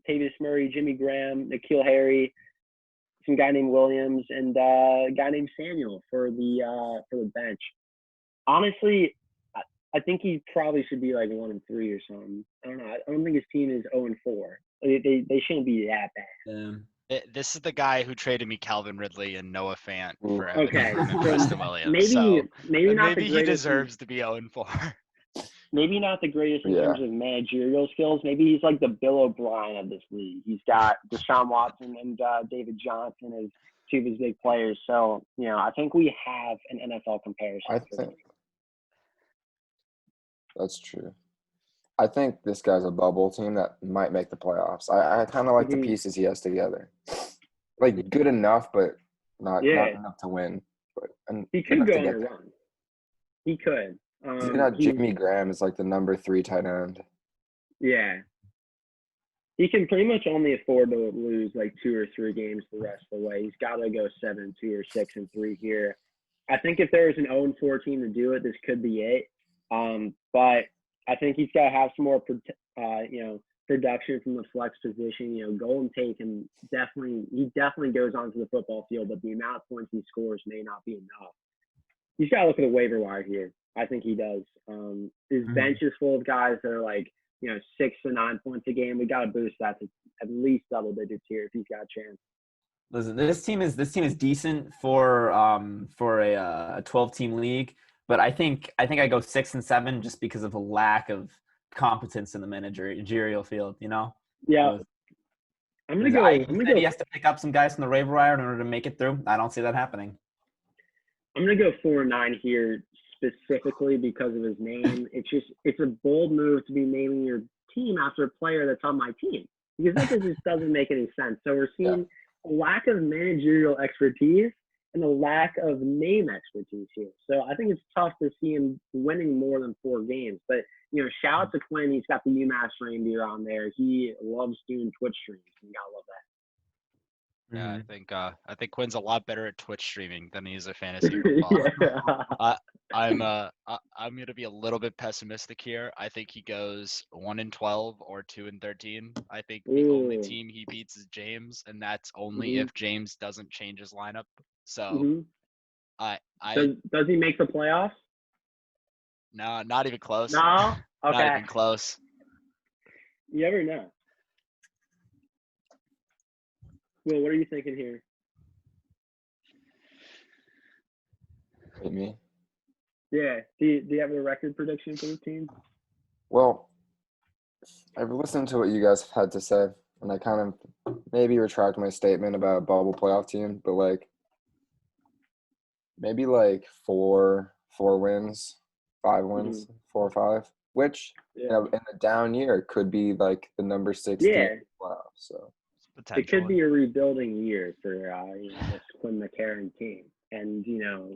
Tavis Murray, Jimmy Graham, N'Keal Harry, some guy named Williams, and a guy named Samuel for the bench. Honestly, I think he probably should be like 1-3 or something. I don't know. I don't think his team is 0-4. They shouldn't be that bad. This is the guy who traded me Calvin Ridley and Noah Fant for Preston Williams. Maybe he deserves to be 0-4. Maybe not the greatest in terms of managerial skills. Maybe he's like the Bill O'Brien of this league. He's got Deshaun Watson and David Johnson as 2 of his big players. So, I think we have an NFL comparison. I think that's true. I think this guy's a bubble team that might make the playoffs. I kind of like the pieces he has together. Like, good enough, but not enough to win. But he could go on a run. He could. He's got Jimmy Graham as like the number 3 tight end. Yeah. He can pretty much only afford to lose like 2 or 3 games the rest of the way. He's got to go 7-2 or 6-3 here. I think if there was an 0-4 team to do it, this could be it. But I think he's got to have some more, production from the flex position. Golden Tate can definitely goes onto the football field, but the amount of points he scores may not be enough. He's got to look at the waiver wire here. I think he does. His bench is full of guys that are like, 6 to 9 points a game. We got to boost that to at least double digits here if he's got a chance. Listen, this team is decent for a 12-team league. But I think I go 6-7 just because of a lack of competence in the managerial field, Yeah. I'm gonna go. He has to pick up some guys from the waiver wire in order to make it through. I don't see that happening. I'm gonna go 4-9 here specifically because of his name. It's a bold move to be naming your team after a player that's on my team because that just doesn't make any sense. So we're seeing a lack of managerial expertise and the lack of name expertise here. So I think it's tough to see him winning more than 4 games. But, shout out to Quinn. He's got the UMass reindeer on there. He loves doing Twitch streams. You got to love that. Yeah, I think Quinn's a lot better at Twitch streaming than he is at fantasy football. Yeah. I'm gonna be a little bit pessimistic here. I think he goes 1-12 or 2-13. I think the only team he beats is James, and that's only if James doesn't change his lineup. So Does he make the playoffs? No, not even close. No? Okay. Not even close. You never know. Will, what are you thinking here? Wait, me? Yeah. Do you have a record prediction for the team? Well, I've listened to what you guys have had to say, and I kind of maybe retract my statement about a bubble playoff team, but maybe 4 wins, 5 wins, 4 or 5, which in a down year could be the number 6 team in the playoffs. So it could be a rebuilding year for this Quinn McCarron team. And,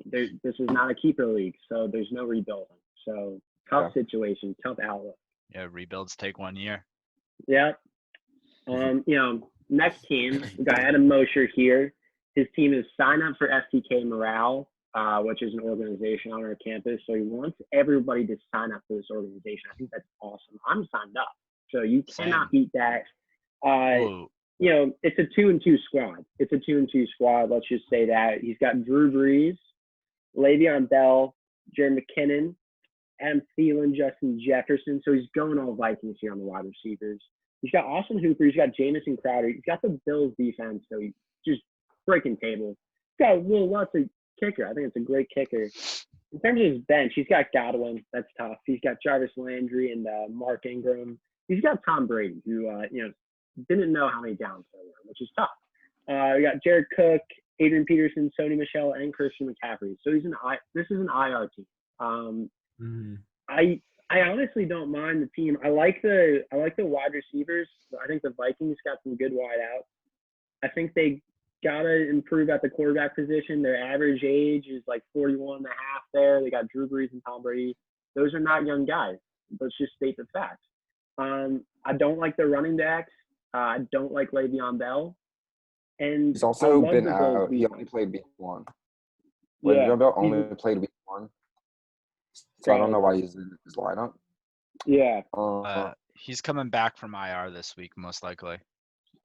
this is not a keeper league, so there's no rebuilding. So tough situation, tough outlook. Yeah, rebuilds take 1 year. Yeah. Next team, we got Adam Mosher here. His team is sign up for FTK Morale, which is an organization on our campus. So he wants everybody to sign up for this organization. I think that's awesome. I'm signed up. So you cannot beat that. It's a 2-2 squad. It's a 2-2 squad. Let's just say that. He's got Drew Brees, Le'Veon Bell, Jerry McKinnon, Adam Thielen, Justin Jefferson. So he's going all Vikings here on the wide receivers. He's got Austin Hooper. He's got Jamison Crowder. He's got the Bills defense. So he's just breaking tables. He's got Will Lutz, a kicker. I think it's a great kicker. In terms of his bench, he's got Godwin. That's tough. He's got Jarvis Landry and Mark Ingram. He's got Tom Brady, who, didn't know how many downs there were, which is tough. We got Jared Cook, Adrian Peterson, Sony Michel, and Christian McCaffrey. So this is an IR team. I honestly don't mind the team. I like the wide receivers. I think the Vikings got some good wide outs. I think they gotta improve at the quarterback position. Their average age is 41 and a half there. They got Drew Brees and Tom Brady. Those are not young guys. Let's just state the facts. I don't like the running backs. I don't like Le'Veon Bell. And he's also been out. He only played week 1. Le'Veon Bell only played week 1. So I don't know why he's in his lineup. Yeah. He's coming back from IR this week, most likely.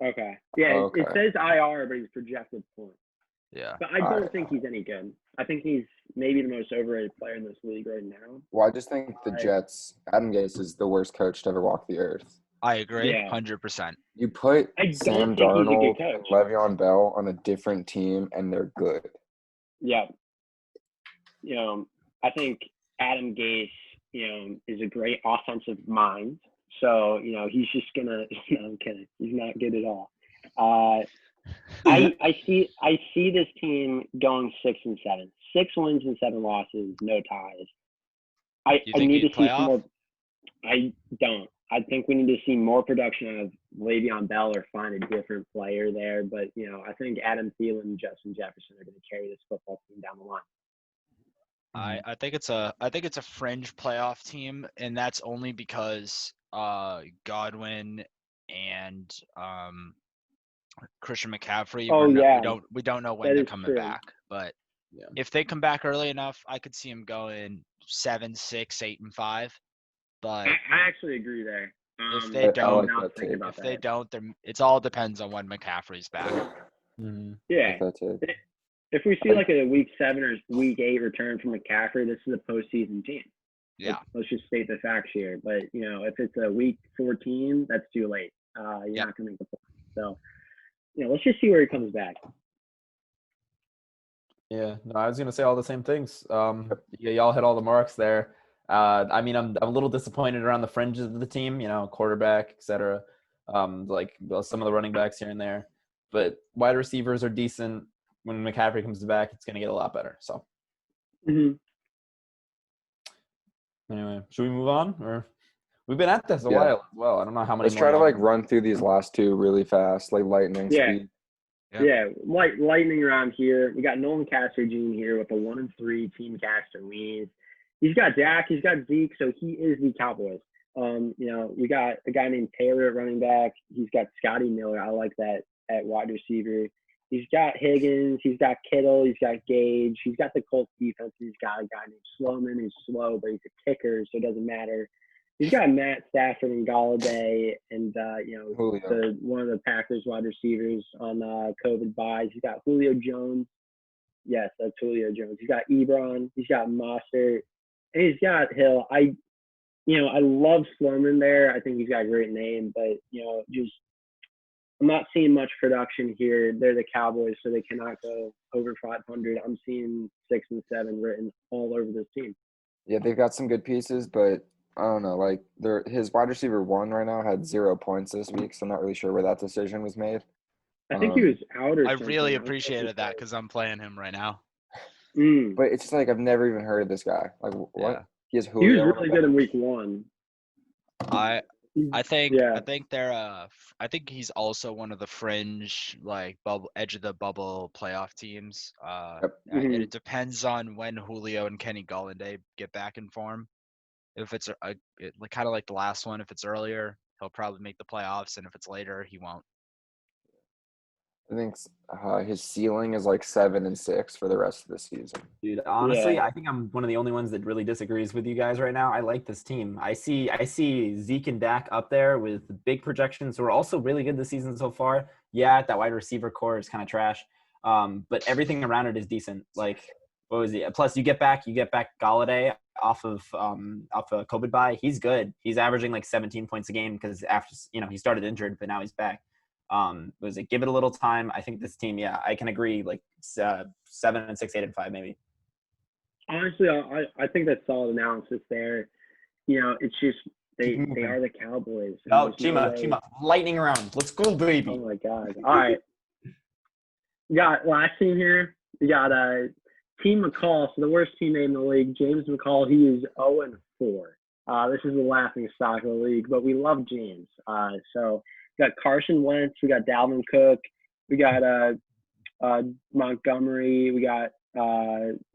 Okay. Yeah, It says IR, but he's projected point. Yeah. But I don't think he's any good. I think he's maybe the most overrated player in this league right now. Well, I just think the Jets, Adam Gase is the worst coach to ever walk the earth. I agree, 100%. You put Sam Darnold and Le'Veon Bell on a different team, and they're good. Yeah. I think Adam Gase, is a great offensive mind. So, he's just gonna. I'm kidding. He's not good at all. I see this team going 6-7, 6 wins and 7 losses, no ties. I need to see some more. I don't. I think we need to see more production out of Le'Veon Bell or find a different player there. But, I think Adam Thielen and Justin Jefferson are going to carry this football team down the line. I think it's a fringe playoff team, and that's only because Godwin and Christian McCaffrey. We don't know when they're coming back, but if they come back early enough, I could see them going 7-6, 8-5. But I actually agree there. If they don't, it all depends on when McCaffrey's back. Yeah. If we see a week 7 or week 8 return from McCaffrey, this is a postseason team. Yeah. Let's just state the facts here. But, if it's a week 14, that's too late. You're not going to make the point. So, let's just see where he comes back. Yeah. No, I was going to say all the same things. Y'all hit all the marks there. I'm a little disappointed around the fringes of the team, quarterback, et cetera. Some of the running backs here and there. But wide receivers are decent. When McCaffrey comes back, it's going to get a lot better. So, Anyway, should we move on? Or we've been at this a while as well. I don't know how many. Let's try to run through these last 2 really fast, lightning speed. Yeah, lightning around here. We got Nolan Caster Jr. here with a 1-3 team caster lead. He's got Dak, he's got Zeke, so he is the Cowboys. We got a guy named Taylor at running back. He's got Scotty Miller. I like that at wide receiver. He's got Higgins. He's got Kittle. He's got Gage. He's got the Colts defense. He's got a guy named Sloman who's slow, but he's a kicker, so it doesn't matter. He's got Matt Stafford and Galladay and, one of the Packers wide receivers on COVID buys. He's got Julio Jones. Yes, that's Julio Jones. He's got Ebron. He's got Mostert. And he's got Hill. I love Sloman there. I think he's got a great name, but, I'm not seeing much production here. They're the Cowboys, so they cannot go over 500. I'm seeing 6 and 7 written all over this team. Yeah, they've got some good pieces, but I don't know. Like, his wide receiver 1 right now had 0 points this week, so I'm not really sure where that decision was made. I think he was out or I something. really appreciated that because I'm playing him right now. But it's just like I've never even heard of this guy. Like, what? Yeah. He was really good in week 1. I think he's also one of the fringe edge of the bubble playoff teams. And it depends on when Julio and Kenny Galladay get back in form. If it's kind of like the last one, if it's earlier, he'll probably make the playoffs, and if it's later, he won't. I think his ceiling is like 7 and 6 for the rest of the season. Dude, honestly, I think I'm one of the only ones that really disagrees with you guys right now. I like this team. I see Zeke and Dak up there with big projections who are also really good this season so far. Yeah, that wide receiver core is kind of trash, but everything around it is decent. Like, what was he? Plus, you get back Galladay off of a COVID bye. He's good. He's averaging like 17 points a game because after he started injured, but now he's back. Give it a little time. I think this team, I can agree, like 7 and 6, 8 and 5 maybe. Honestly, I think that's solid analysis there. It's just they are the Cowboys. Oh, Chima, lightning around. Let's go, baby. Oh my God. All right. We got last team here. We got Team McCall, so the worst team name in the league. James McCall, he is 0-4. This is the laughing stock of the league, but we love James. So we got Carson Wentz, we got Dalvin Cook, we got Montgomery, we got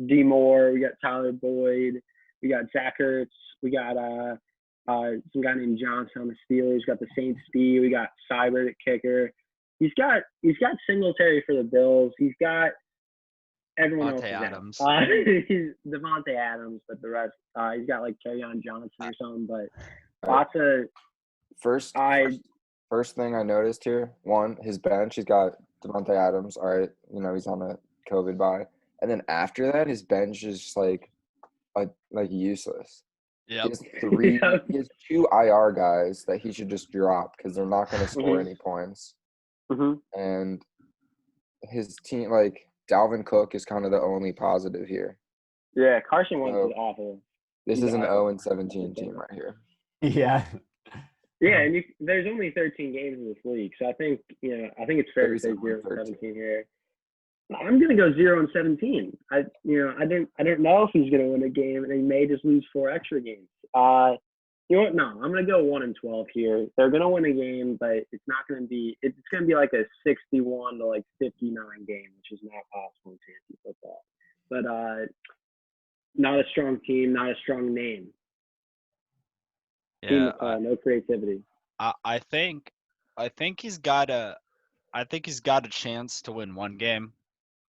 D Moore, we got Tyler Boyd, we got Zach Ertz, we got some guy named Johnson on the Steelers, we got the Saints speed, we got Seibert at kicker. He's got Singletary for the Bills. He's got everyone else. Adams. He's Devontae Adams, but the rest he's got like Kerryon Johnson or something. But lots of First thing I noticed here, his bench, he's got Devontae Adams. All right, he's on a COVID bye, and then after that, his bench is just like useless. Yeah. He has 2 IR guys that he should just drop because they're not going to score any points. And his team, like Dalvin Cook, is kind of the only positive here. Yeah, Carson Wentz is awful. This is an 0-17 team right here. Yeah. Yeah, and there's only 13 games in this league, so I think it's fair to say 0-17 here. I'm gonna go 0-17. I don't know if he's gonna win a game, and he may just lose 4 extra games. You know what? No, I'm gonna go 1-12 here. They're gonna win a game, but it's not gonna be. It's gonna be like a 61 to like 59 game, which is not possible in fantasy football. But not a strong team, not a strong name. Yeah, no creativity. I think he's got a chance to win 1 game.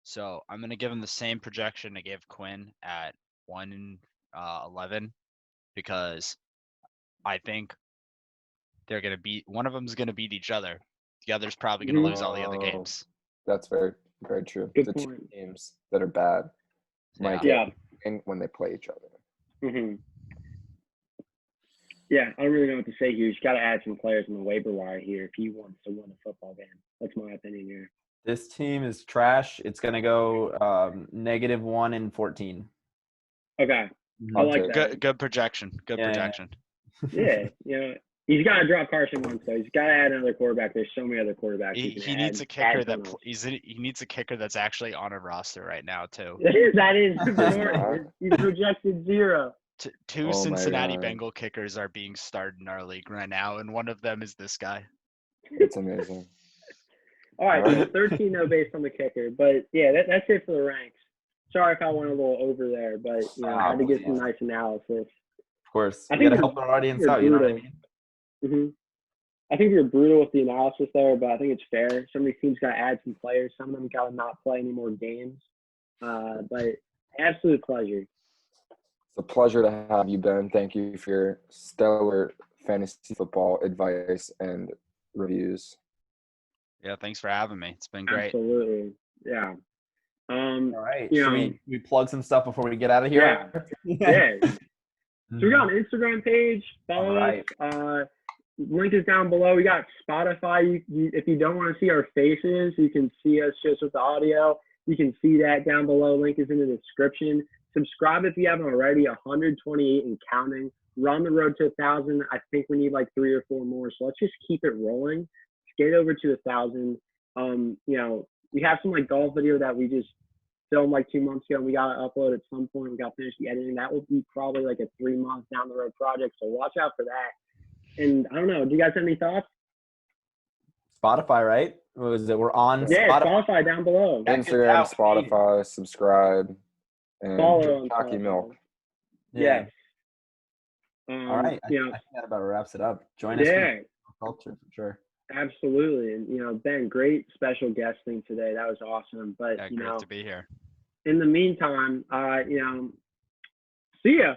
So I'm gonna give him the same projection I gave Quinn at 1-11 because I think they're gonna beat one of them's gonna beat each other. The other's probably gonna lose all the other games. That's very, very true. Good the point. 2 teams that are bad might get when they play each other. Yeah, I don't really know what to say here. He's got to add some players on the waiver wire here if he wants to win a football game. That's my opinion here. This team is trash. It's going to go -1-14. Okay. I like that. Good projection. Good projection. Yeah, he's got to drop Carson Wentz, though. He's got to add another quarterback. There's so many other quarterbacks. He needs a kicker he needs a kicker that's actually on a roster right now too. That is he's projected 0. Two Cincinnati Bengal kickers are being started in our league right now, and one of them is this guy. It's amazing. All right, so 13 though based on the kicker, but yeah, that's it for the ranks. Sorry if I went a little over there, but I had to get some nice analysis. Of course, I we think gotta help our audience you're out. You know what I brutal. mean? I think you're brutal with the analysis there, but I think it's fair. Some of these teams got to add some players. Some of them got to not play any more games. But absolute pleasure. It's a pleasure to have you, Ben. Thank you for your stellar fantasy football advice and reviews. Yeah, thanks for having me. It's been great. Absolutely. Yeah. All right. Should we plug some stuff before we get out of here? Yeah. So we got an Instagram page. Follow us. Link is down below. We got Spotify. If you don't want to see our faces, you can see us just with the audio. You can see that down below. Link is in the description. Subscribe if you haven't already. 128 and counting. We're on the road to 1,000. I think we need like 3 or 4 more. So let's just keep it rolling. Let's get over to 1,000. We have some like golf video that we just filmed like 2 months ago, and we got to upload at some point. We got to finish the editing. That will be probably like a 3-month down the road project. So watch out for that. And I don't know. Do you guys have any thoughts? Spotify, right? What was it? We're on Spotify down below. Instagram, Spotify, subscribe, and follow Choccy Milk. Yes. All right. I think that about wraps it up. Join us for culture for sure. Absolutely. And, Ben, great special guesting today. That was awesome. But, great to be here. In the meantime, see ya.